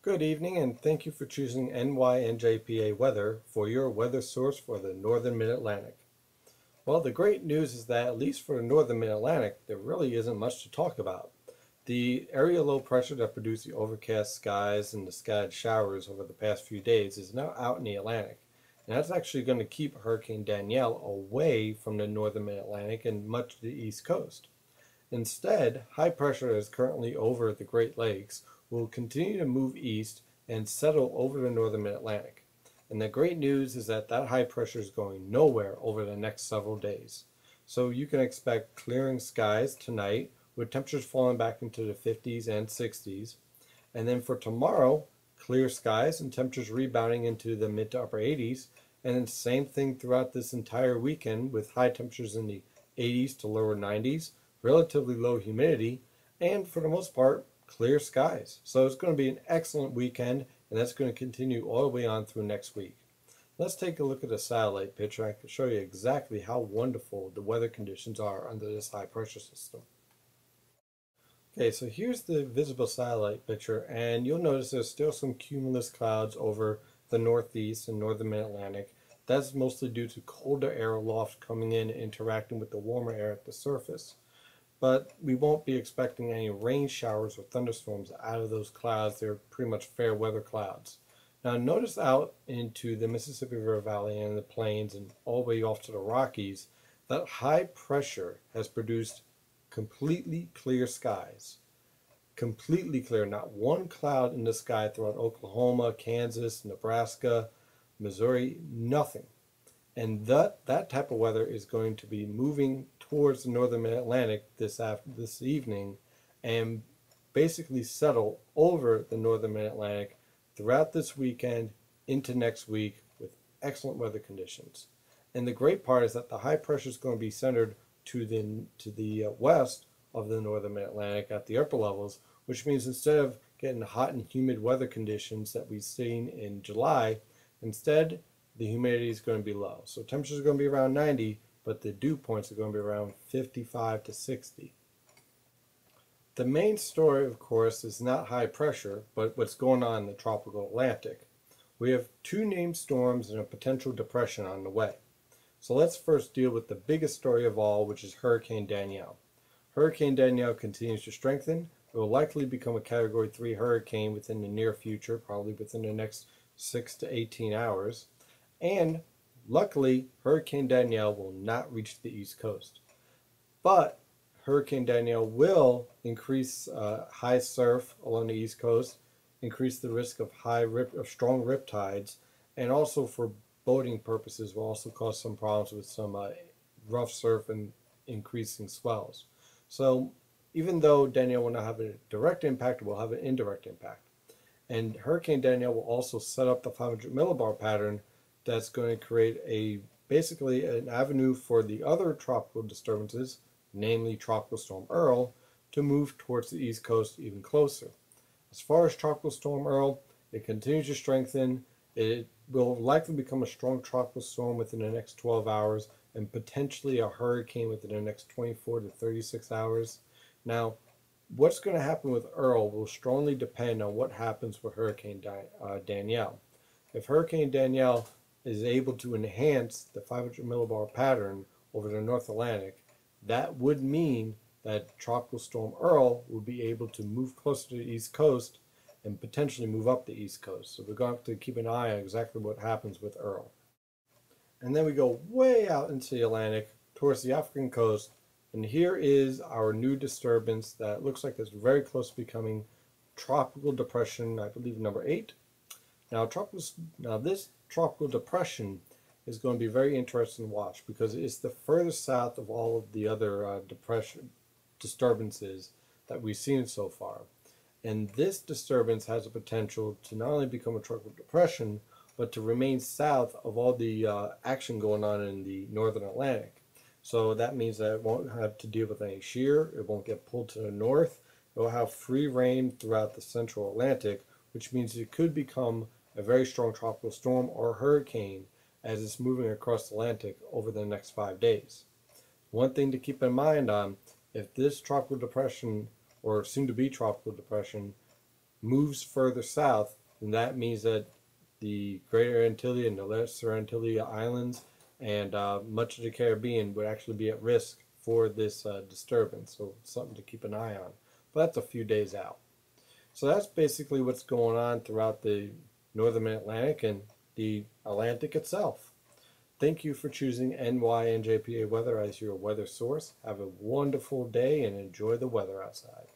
Good evening, and thank you for choosing NYNJPA Weather for your weather source for the Northern Mid-Atlantic. Well, the great news is that, at least for the Northern Mid-Atlantic, there really isn't much to talk about. The area low pressure that produced the overcast skies and the scattered showers over the past few days is now out in the Atlantic, and that's actually going to keep Hurricane Danielle away from the Northern Mid-Atlantic and much of the East Coast. Instead, high pressure that is currently over the Great Lakes will continue to move east and settle over the northern mid-Atlantic. And the great news is that high pressure is going nowhere over the next several days. So you can expect clearing skies tonight with temperatures falling back into the 50s and 60s. And then for tomorrow, clear skies and temperatures rebounding into the mid to upper 80s. And then same thing throughout this entire weekend with high temperatures in the 80s to lower 90s, relatively low humidity, and for the most part, clear skies. So it's going to be an excellent weekend, and that's going to continue all the way on through next week. Let's take a look at a satellite picture. I can show you exactly how wonderful the weather conditions are under this high pressure system. Okay, so here's the visible satellite picture, and you'll notice there's still some cumulus clouds over the northeast and northern mid-Atlantic. That's mostly due to colder air aloft coming in and interacting with the warmer air at the surface. But we won't be expecting any rain showers or thunderstorms out of those clouds. They're pretty much fair weather clouds. Now notice out into the Mississippi River Valley and the plains and all the way off to the Rockies, that high pressure has produced completely clear skies. Completely clear, not one cloud in the sky throughout Oklahoma, Kansas, Nebraska, Missouri, nothing. And that type of weather is going to be moving towards the northern mid-Atlantic this evening and basically settle over the northern mid-Atlantic throughout this weekend into next week with excellent weather conditions. And the great part is that the high pressure is going to be centered to the west of the northern mid-Atlantic at the upper levels, which means instead of getting hot and humid weather conditions that we've seen in July, instead the humidity is going to be low. So temperatures are going to be around 90, but the dew points are going to be around 55 to 60. The main story, of course, is not high pressure, but what's going on in the tropical Atlantic. We have two named storms and a potential depression on the way. So let's first deal with the biggest story of all, which is Hurricane Danielle. Hurricane Danielle continues to strengthen. It will likely become a Category 3 hurricane within the near future, probably within the next 6 to 18 hours. And luckily, Hurricane Danielle will not reach the East Coast. But Hurricane Danielle will increase high surf along the East Coast, increase the risk of strong rip tides, and also for boating purposes will also cause some problems with some rough surf and increasing swells. So even though Danielle will not have a direct impact, it will have an indirect impact. And Hurricane Danielle will also set up the 500 millibar pattern that's going to create basically an avenue for the other tropical disturbances, namely Tropical Storm Earl, to move towards the East Coast even closer. As far as Tropical Storm Earl, it continues to strengthen. It will likely become a strong tropical storm within the next 12 hours and potentially a hurricane within the next 24 to 36 hours. Now, what's going to happen with Earl will strongly depend on what happens with Hurricane Danielle. If Hurricane Danielle is able to enhance the 500 millibar pattern over the North Atlantic, that would mean that Tropical Storm Earl will be able to move closer to the East Coast and potentially move up the East Coast. So we're going to have to keep an eye on exactly what happens with Earl. And then we go way out into the Atlantic towards the African coast, and here is our new disturbance that looks like it's very close to becoming Tropical Depression, I believe number 8. Now this tropical depression is going to be very interesting to watch because it's the furthest south of all of the other disturbances that we've seen so far. And this disturbance has a potential to not only become a tropical depression, but to remain south of all the action going on in the northern Atlantic. So that means that it won't have to deal with any shear, it won't get pulled to the north, it will have free reign throughout the central Atlantic, which means it could become a very strong tropical storm or hurricane as it's moving across the Atlantic over the next 5 days. One thing to keep in mind if this tropical depression or soon to be tropical depression moves further south, then that means that the Greater Antilles and the Lesser Antilles Islands and much of the Caribbean would actually be at risk for this disturbance. So something to keep an eye on. But that's a few days out. So that's basically what's going on throughout the northern Mid-Atlantic and the Atlantic itself. Thank you for choosing NYNJPA Weather as your weather source. Have a wonderful day and enjoy the weather outside.